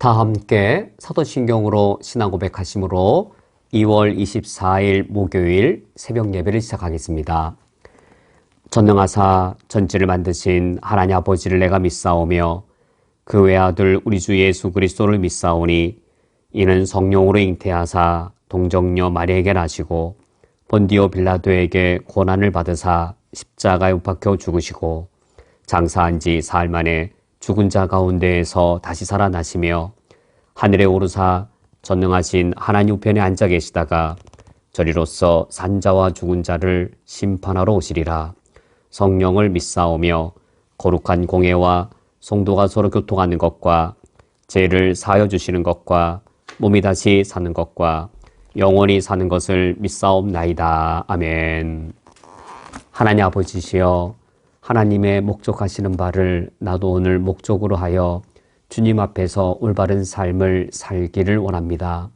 다 함께 사도신경으로 신앙 고백하심으로 2월 24일 목요일 새벽 예배를 시작하겠습니다. 전능하사 전지를 만드신 하나님 아버지를 내가 믿사오며 그 외아들 우리 주 예수 그리스도를 믿사오니 이는 성령으로 잉태하사 동정녀 마리아에게 나시고 본디오 빌라도에게 고난을 받으사 십자가에 못 박혀 죽으시고 장사한 지 사흘 만에 죽은 자 가운데에서 다시 살아나시며 하늘에 오르사 전능하신 하나님 우편에 앉아 계시다가 저리로서 산자와 죽은 자를 심판하러 오시리라. 성령을 믿사오며 거룩한 공예와 성도가 서로 교통하는 것과 죄를 사하여 주시는 것과 몸이 다시 사는 것과 영원히 사는 것을 믿사옵나이다. 아멘. 하나님 아버지시여, 하나님의 목적하시는 바를 나도 오늘 목적으로 하여 주님 앞에서 올바른 삶을 살기를 원합니다.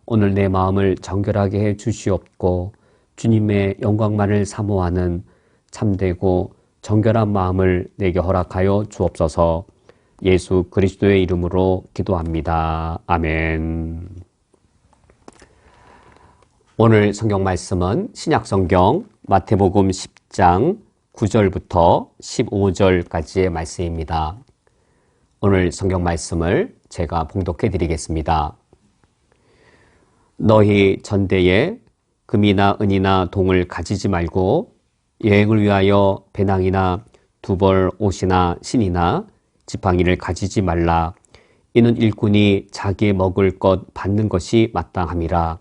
오늘 내 마음을 정결하게 해 주시옵고 주님의 영광만을 사모하는 참되고 정결한 마음을 내게 허락하여 주옵소서. 예수 그리스도의 이름으로 기도합니다. 아멘. 오늘 성경 말씀은 신약성경 마태복음 10장 9절부터 15절까지의 말씀입니다. 오늘 성경 말씀을 제가 봉독해 드리겠습니다. 너희 전대에 금이나 은이나 동을 가지지 말고 여행을 위하여 배낭이나 두벌 옷이나 신이나 지팡이를 가지지 말라. 이는 일꾼이 자기의 먹을 것 받는 것이 마땅함이라.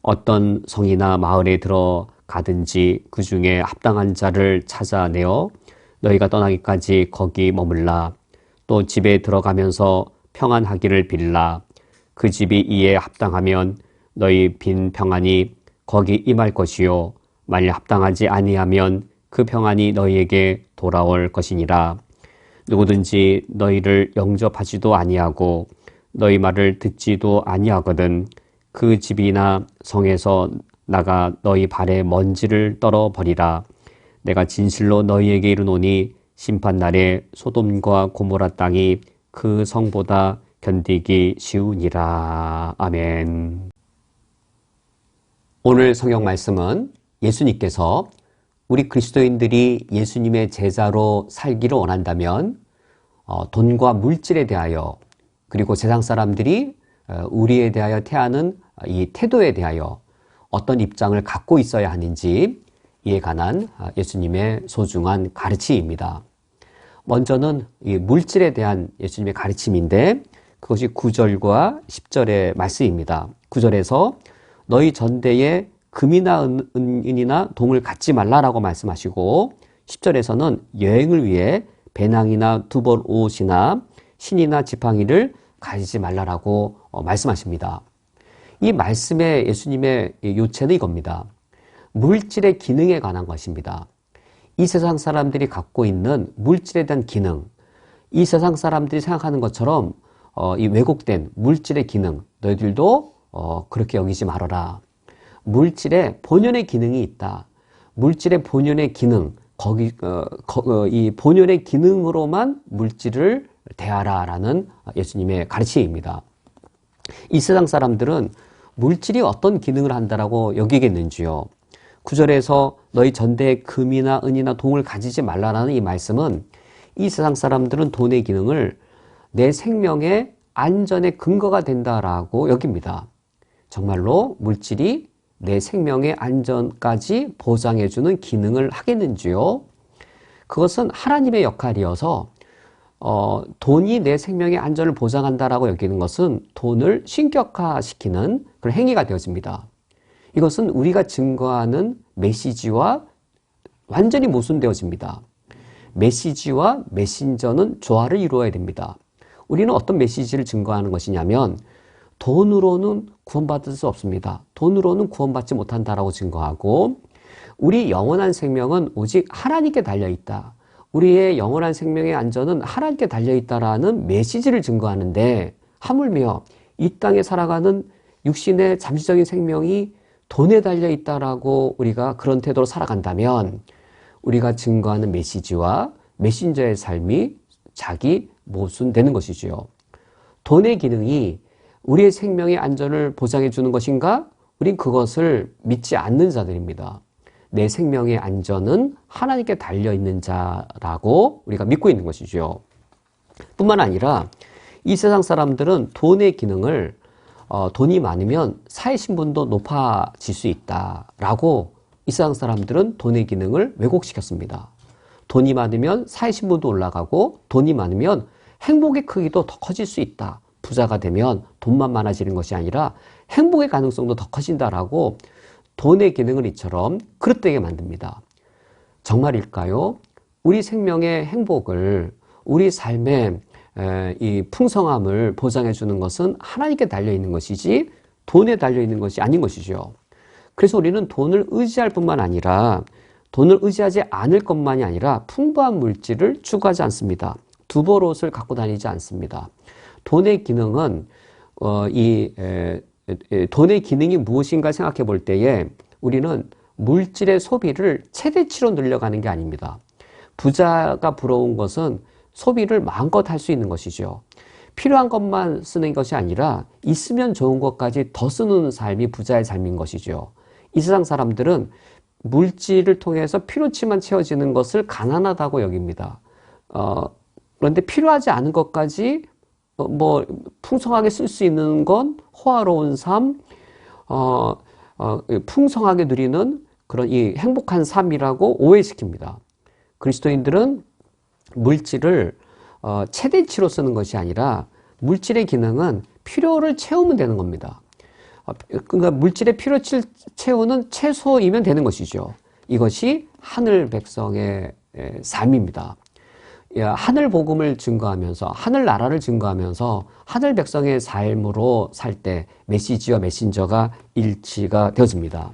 어떤 성이나 마을에 들어가든지 그 중에 합당한 자를 찾아내어 너희가 떠나기까지 거기 머물라. 또 집에 들어가면서 평안하기를 빌라. 그 집이 이에 합당하면 너희 빈 평안이 거기 임할 것이요 만일 합당하지 아니하면 그 평안이 너희에게 돌아올 것이니라. 누구든지 너희를 영접하지도 아니하고 너희 말을 듣지도 아니하거든 그 집이나 성에서 나가 너희 발에 먼지를 떨어버리라. 내가 진실로 너희에게 이르노니 심판날에 소돔과 고모라 땅이 그 성보다 견디기 쉬우니라. 아멘. 오늘 성경 말씀은 예수님께서 우리 그리스도인들이 예수님의 제자로 살기를 원한다면 돈과 물질에 대하여 그리고 세상 사람들이 우리에 대하여 태하는 이 태도에 대하여 어떤 입장을 갖고 있어야 하는지 이에 관한 예수님의 소중한 가르침입니다. 먼저는 이 물질에 대한 예수님의 가르침인데 그것이 9절과 10절의 말씀입니다. 9절에서 너희 전대에 금이나 은이나 동을 갖지 말라라고 말씀하시고 10절에서는 여행을 위해 배낭이나 두벌 옷이나 신이나 지팡이를 가지지 말라라고 말씀하십니다. 이 말씀의 예수님의 요체는 이겁니다. 물질의 기능에 관한 것입니다. 이 세상 사람들이 갖고 있는 물질에 대한 기능, 이 세상 사람들이 생각하는 것처럼 이 왜곡된 물질의 기능, 너희들도 그렇게 여기지 말아라. 물질에 본연의 기능이 있다. 물질의 본연의 기능, 이 본연의 기능으로만 물질을 대하라라는 예수님의 가르침입니다. 이 세상 사람들은 물질이 어떤 기능을 한다라고 여기겠는지요. 9절에서 너희 전대에 금이나 은이나 동을 가지지 말라라는 이 말씀은 이 세상 사람들은 돈의 기능을 내 생명의 안전의 근거가 된다라고 여깁니다. 정말로 물질이 내 생명의 안전까지 보장해주는 기능을 하겠는지요? 그것은 하나님의 역할이어서 돈이 내 생명의 안전을 보장한다라고 여기는 것은 돈을 신격화시키는 그런 행위가 되어집니다. 이것은 우리가 증거하는 메시지와 완전히 모순되어집니다. 메시지와 메신저는 조화를 이루어야 됩니다. 우리는 어떤 메시지를 증거하는 것이냐면 돈으로는 구원받을 수 없습니다. 돈으로는 구원받지 못한다라고 증거하고 우리 영원한 생명은 오직 하나님께 달려있다. 우리의 영원한 생명의 안전은 하나님께 달려있다라는 메시지를 증거하는데 하물며 이 땅에 살아가는 육신의 잠시적인 생명이 돈에 달려있다라고 우리가 그런 태도로 살아간다면 우리가 증거하는 메시지와 메신저의 삶이 자기 모순되는 것이지요. 돈의 기능이 우리의 생명의 안전을 보장해 주는 것인가? 우린 그것을 믿지 않는 자들입니다. 내 생명의 안전은 하나님께 달려있는 자라고 우리가 믿고 있는 것이죠. 뿐만 아니라 이 세상 사람들은 돈의 기능을 돈이 많으면 사회 신분도 높아질 수 있다라고 이 세상 사람들은 돈의 기능을 왜곡시켰습니다. 돈이 많으면 사회 신분도 올라가고 돈이 많으면 행복의 크기도 더 커질 수 있다. 부자가 되면 돈만 많아지는 것이 아니라 행복의 가능성도 더 커진다라고 돈의 기능을 이처럼 그릇되게 만듭니다. 정말일까요? 우리 생명의 행복을, 우리 삶의 이 풍성함을 보장해 주는 것은 하나님께 달려있는 것이지 돈에 달려있는 것이 아닌 것이죠. 그래서 우리는 돈을 의지할 뿐만 아니라 돈을 의지하지 않을 것만이 아니라 풍부한 물질을 추구하지 않습니다. 두벌옷을 갖고 다니지 않습니다. 돈의 기능은 돈의 기능이 무엇인가 생각해 볼 때에 우리는 물질의 소비를 최대치로 늘려가는 게 아닙니다. 부자가 부러운 것은 소비를 마음껏 할 수 있는 것이죠. 필요한 것만 쓰는 것이 아니라 있으면 좋은 것까지 더 쓰는 삶이 부자의 삶인 것이죠. 이 세상 사람들은 물질을 통해서 필요치만 채워지는 것을 가난하다고 여깁니다. 그런데 필요하지 않은 것까지 풍성하게 쓸 수 있는 건 호화로운 삶, 풍성하게 누리는 그런 이 행복한 삶이라고 오해시킵니다. 그리스도인들은 물질을 최대치로 쓰는 것이 아니라 물질의 기능은 필요를 채우면 되는 겁니다. 그러니까 물질의 필요치를 채우는 최소이면 되는 것이죠. 이것이 하늘 백성의 삶입니다. 하늘 복음을 증거하면서 하늘 나라를 증거하면서 하늘 백성의 삶으로 살 때 메시지와 메신저가 일치가 되어집니다.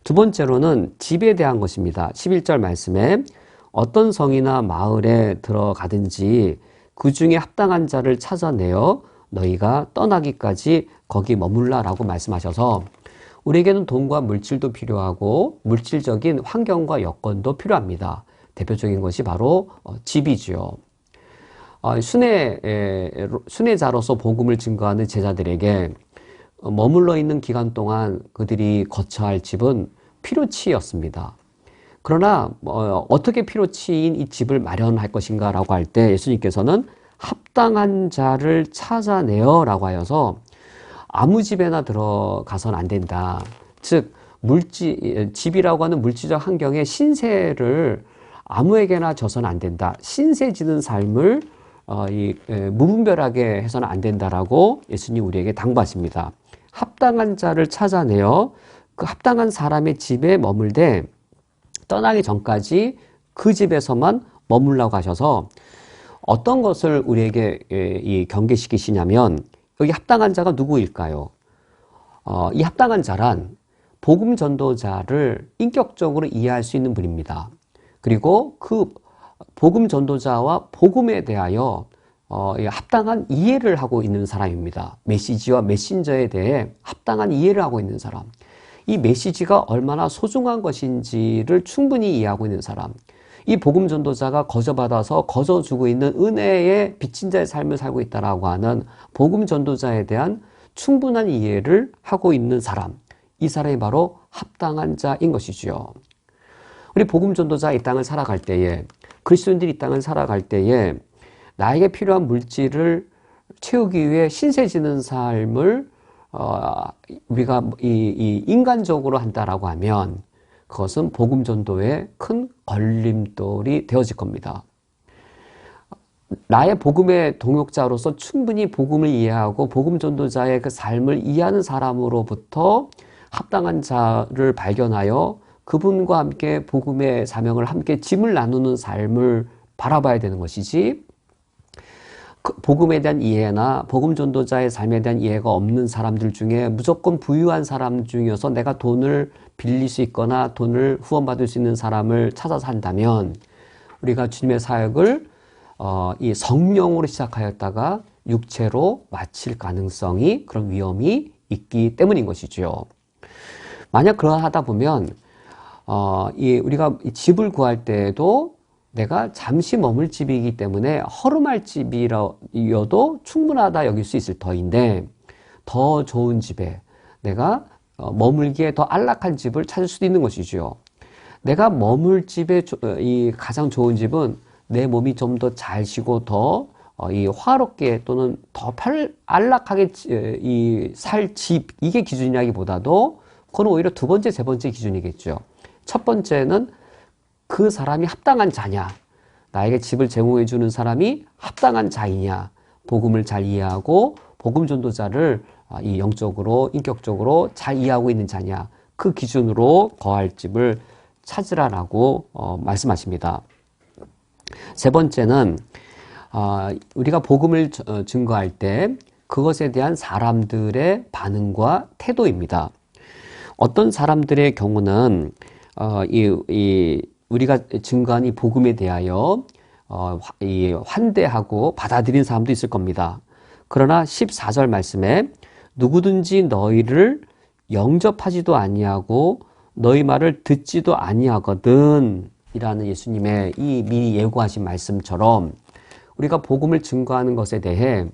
두 번째로는 집에 대한 것입니다. 11절 말씀에 어떤 성이나 마을에 들어가든지 그 중에 합당한 자를 찾아내어 너희가 떠나기까지 거기 머물라라고 말씀하셔서 우리에게는 돈과 물질도 필요하고 물질적인 환경과 여건도 필요합니다. 대표적인 것이 바로 집이지요. 순회자로서 복음을 증거하는 제자들에게 머물러 있는 기간 동안 그들이 거처 할 집은 필요치였습니다. 그러나 어떻게 필요치인 이 집을 마련할 것인가 라고 할 때 예수님께서는 합당한 자를 찾아내어 라고 하여서 아무 집에나 들어가서는 안 된다. 즉 집이라고 하는 물질적 환경에 신세를 아무에게나 져서는 안 된다. 신세 지는 삶을 무분별하게 해서는 안 된다라고 예수님 우리에게 당부하십니다. 합당한 자를 찾아내어 그 합당한 사람의 집에 머물되 떠나기 전까지 그 집에서만 머물라고 하셔서 어떤 것을 우리에게 경계시키시냐면 여기 합당한 자가 누구일까요? 이 합당한 자란 복음 전도자를 인격적으로 이해할 수 있는 분입니다. 그리고 그 복음 전도자와 복음에 대하여 합당한 이해를 하고 있는 사람입니다. 메시지와 메신저에 대해 합당한 이해를 하고 있는 사람. 이 메시지가 얼마나 소중한 것인지를 충분히 이해하고 있는 사람. 이 복음 전도자가 거저받아서 거저주고 있는 은혜의 빚진 자의 삶을 살고 있다라고 하는 복음 전도자에 대한 충분한 이해를 하고 있는 사람. 이 사람이 바로 합당한 자인 것이지요. 우리 복음 전도자 이 땅을 살아갈 때에 그리스도인들이 이 땅을 살아갈 때에 나에게 필요한 물질을 채우기 위해 신세지는 삶을 우리가 인간적으로 한다라고 하면 그것은 복음 전도의 큰 걸림돌이 되어질 겁니다. 나의 복음의 동역자로서 충분히 복음을 이해하고 복음 전도자의 그 삶을 이해하는 사람으로부터 합당한 자를 발견하여 그분과 함께 복음의 사명을 함께 짐을 나누는 삶을 바라봐야 되는 것이지 복음에 대한 이해나 복음 전도자의 삶에 대한 이해가 없는 사람들 중에 무조건 부유한 사람 중이어서 내가 돈을 빌릴 수 있거나 돈을 후원받을 수 있는 사람을 찾아서 한다면 우리가 주님의 사역을 이 성령으로 시작하였다가 육체로 마칠 가능성이 그런 위험이 있기 때문인 것이죠. 만약 그러하다 보면 우리가 집을 구할 때에도 내가 잠시 머물 집이기 때문에 허름할 집이어도 충분하다 여길 수 있을 터인데 더 좋은 집에 내가 머물기에 더 안락한 집을 찾을 수도 있는 것이죠. 내가 머물 집에 이 가장 좋은 집은 내 몸이 좀 더 잘 쉬고 더 이 화롭게 또는 더 안락하게 살 집, 이게 기준이라기보다도 그건 오히려 두 번째, 세 번째 기준이겠죠. 첫 번째는 그 사람이 합당한 자냐, 나에게 집을 제공해 주는 사람이 합당한 자이냐, 복음을 잘 이해하고 복음 전도자를 이 영적으로 인격적으로 잘 이해하고 있는 자냐, 그 기준으로 거할 집을 찾으라라고 말씀하십니다. 세 번째는 우리가 복음을 증거할 때 그것에 대한 사람들의 반응과 태도입니다. 어떤 사람들의 경우는 우리가 증거한 이 복음에 대하여 환대하고 받아들이는 사람도 있을 겁니다. 그러나 14절 말씀에 누구든지 너희를 영접하지도 아니하고 너희 말을 듣지도 아니하거든 이라는 예수님의 이 미리 예고하신 말씀처럼 우리가 복음을 증거하는 것에 대해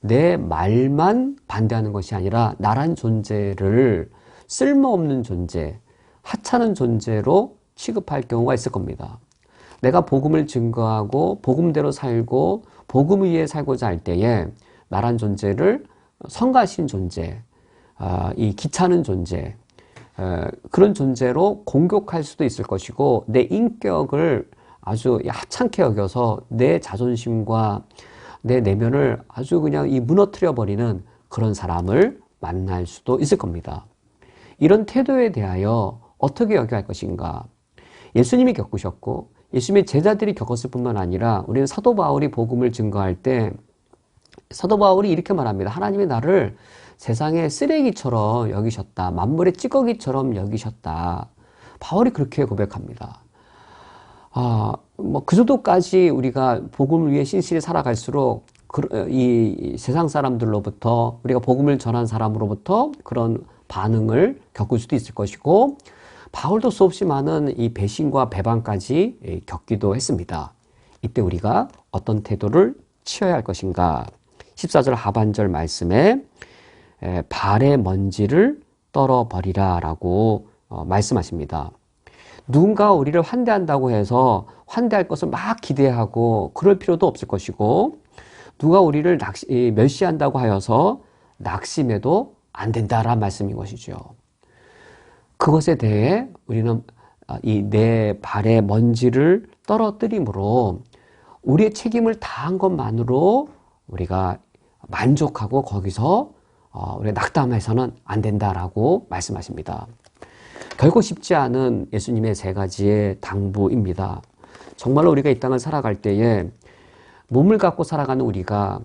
내 말만 반대하는 것이 아니라 나란 존재를 쓸모없는 존재, 하찮은 존재로 취급할 경우가 있을 겁니다. 내가 복음을 증거하고 복음대로 살고 복음 위에 살고자 할 때에 나란 존재를 성가신 존재, 이 귀찮은 존재, 그런 존재로 공격할 수도 있을 것이고 내 인격을 아주 하찮게 여겨서 내 자존심과 내 내면을 아주 그냥 무너뜨려 버리는 그런 사람을 만날 수도 있을 겁니다. 이런 태도에 대하여 어떻게 여겨야 할 것인가? 예수님이 겪으셨고 예수님의 제자들이 겪었을 뿐만 아니라 우리는 사도 바울이 복음을 증거할 때 사도 바울이 이렇게 말합니다. 하나님이 나를 세상의 쓰레기처럼 여기셨다. 만물의 찌꺼기처럼 여기셨다. 바울이 그렇게 고백합니다. 그 정도까지 우리가 복음을 위해 신실히 살아갈수록 이 세상 사람들로부터 우리가 복음을 전한 사람으로부터 그런 반응을 겪을 수도 있을 것이고 바울도 수없이 많은 이 배신과 배반까지 겪기도 했습니다. 이때 우리가 어떤 태도를 취해야 할 것인가? 14절 하반절 말씀에 발의 먼지를 떨어버리라 라고 말씀하십니다. 누군가 우리를 환대한다고 해서 환대할 것을 막 기대하고 그럴 필요도 없을 것이고 누가 우리를 멸시한다고 하여서 낙심해도 안 된다라는 말씀인 것이죠. 그것에 대해 우리는 이 내 발의 먼지를 떨어뜨림으로 우리의 책임을 다한 것만으로 우리가 만족하고 거기서 우리가 낙담해서는 안 된다라고 말씀하십니다. 결코 쉽지 않은 예수님의 세 가지의 당부입니다. 정말로 우리가 이 땅을 살아갈 때에 몸을 갖고 살아가는 우리가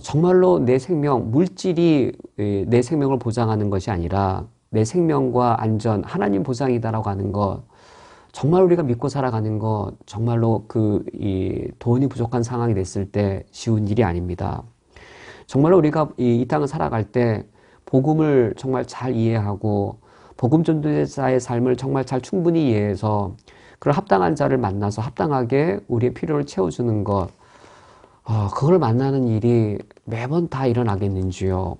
정말로 내 생명, 물질이 내 생명을 보장하는 것이 아니라 내 생명과 안전, 하나님 보장이다라고 하는 것, 정말 우리가 믿고 살아가는 것, 정말로 이 돈이 부족한 상황이 됐을 때 쉬운 일이 아닙니다. 정말로 우리가 이 땅을 살아갈 때 복음을 정말 잘 이해하고 복음 전도자의 삶을 정말 잘 충분히 이해해서 그런 합당한 자를 만나서 합당하게 우리의 필요를 채워주는 것, 그걸 만나는 일이 매번 다 일어나겠는지요.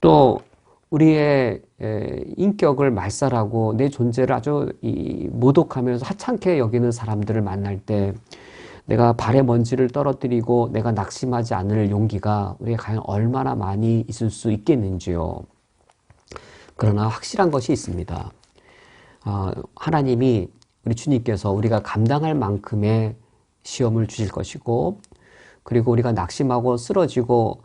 또 우리의 인격을 말살하고 내 존재를 아주 모독하면서 하찮게 여기는 사람들을 만날 때 내가 발에 먼지를 떨어뜨리고 내가 낙심하지 않을 용기가 우리가 과연 얼마나 많이 있을 수 있겠는지요. 그러나 확실한 것이 있습니다. 하나님이 우리 주님께서 우리가 감당할 만큼의 시험을 주실 것이고 그리고 우리가 낙심하고 쓰러지고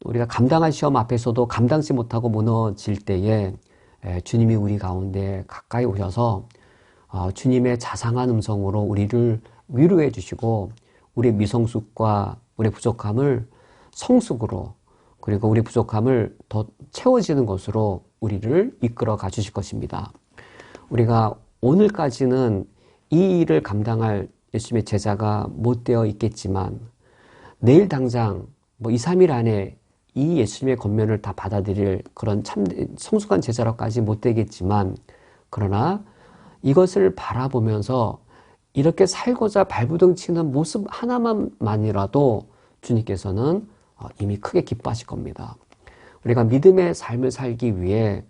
우리가 감당할 시험 앞에서도 감당치 못하고 무너질 때에 주님이 우리 가운데 가까이 오셔서 주님의 자상한 음성으로 우리를 위로해 주시고 우리의 미성숙과 우리의 부족함을 성숙으로 그리고 우리의 부족함을 더 채워지는 것으로 우리를 이끌어 가 주실 것입니다. 우리가 오늘까지는 이 일을 감당할 예수님의 제자가 못 되어 있겠지만 내일 당장 2, 3일 안에 이 예수님의 권면을 다 받아들일 그런 참 성숙한 제자로까지 못 되겠지만 그러나 이것을 바라보면서 이렇게 살고자 발부둥 치는 모습 하나만이라도 주님께서는 이미 크게 기뻐하실 겁니다. 우리가 믿음의 삶을 살기 위해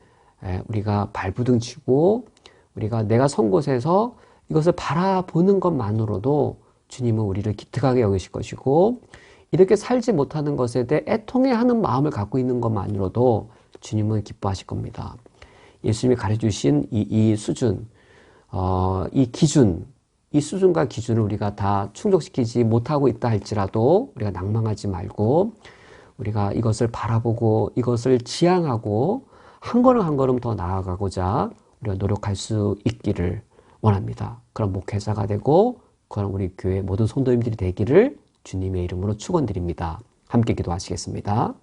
우리가 발부둥 치고 우리가 내가 선 곳에서 이것을 바라보는 것만으로도 주님은 우리를 기특하게 여기실 것이고, 이렇게 살지 못하는 것에 대해 애통해하는 마음을 갖고 있는 것만으로도 주님은 기뻐하실 겁니다. 예수님이 가르쳐주신 이 수준, 이 기준, 이 수준과 기준을 우리가 다 충족시키지 못하고 있다 할지라도 우리가 낭망하지 말고 우리가 이것을 바라보고 이것을 지향하고 한 걸음 한 걸음 더 나아가고자 우리가 노력할 수 있기를 원합니다. 그런 목회자가 되고 그런 우리 교회 모든 성도님들이 되기를 주님의 이름으로 축원드립니다. 함께 기도하시겠습니다.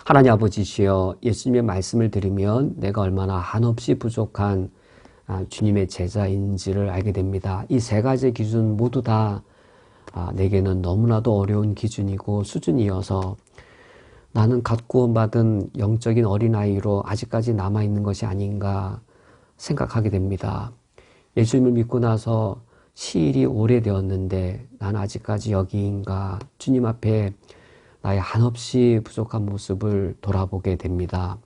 하나님 아버지시여, 예수님의 말씀을 들으면 내가 얼마나 한없이 부족한 주님의 제자인지를 알게 됩니다. 이 세 가지 기준 모두 다 내게는 너무나도 어려운 기준이고 수준이어서 나는 갓 구원받은 영적인 어린아이로 아직까지 남아있는 것이 아닌가 생각하게 됩니다. 예수님을 믿고 나서 시일이 오래되었는데 나는 아직까지 여기인가, 주님 앞에 나의 한없이 부족한 모습을 돌아보게 됩니다.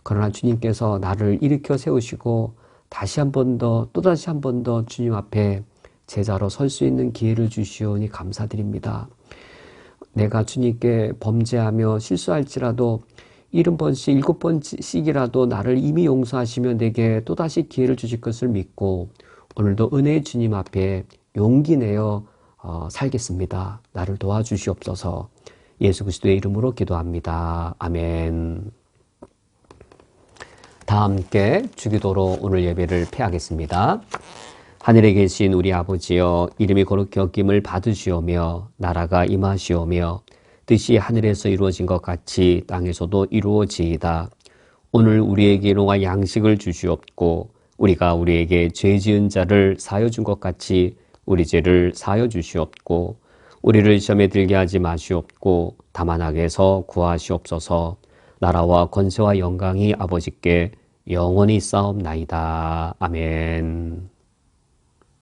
그러나 주님께서 나를 일으켜 세우시고 다시 한 번 더, 또다시 한 번 더 주님 앞에 제자로 설 수 있는 기회를 주시오니 감사드립니다. 내가 주님께 범죄하며 실수할지라도 70번씩, 7번씩이라도 나를 이미 용서하시며 내게 또다시 기회를 주실 것을 믿고 오늘도 은혜의 주님 앞에 용기 내어 살겠습니다. 나를 도와주시옵소서. 예수 그리스도의 이름으로 기도합니다. 아멘. 다 함께 주기도로 오늘 예배를 폐하겠습니다. 하늘에 계신 우리 아버지여, 이름이 거룩히 여김을 받으시오며 나라가 임하시오며 뜻이 하늘에서 이루어진 것 같이 땅에서도 이루어지이다. 오늘 우리에게 일용할 양식을 주시옵고 우리가 우리에게 죄 지은 자를 사하여 준 것 같이 우리 죄를 사하여 주시옵고 우리를 시험에 들게 하지 마시옵고 다만 악에서 구하시옵소서. 나라와 권세와 영광이 아버지께 영원히 싸움나이다. 아멘.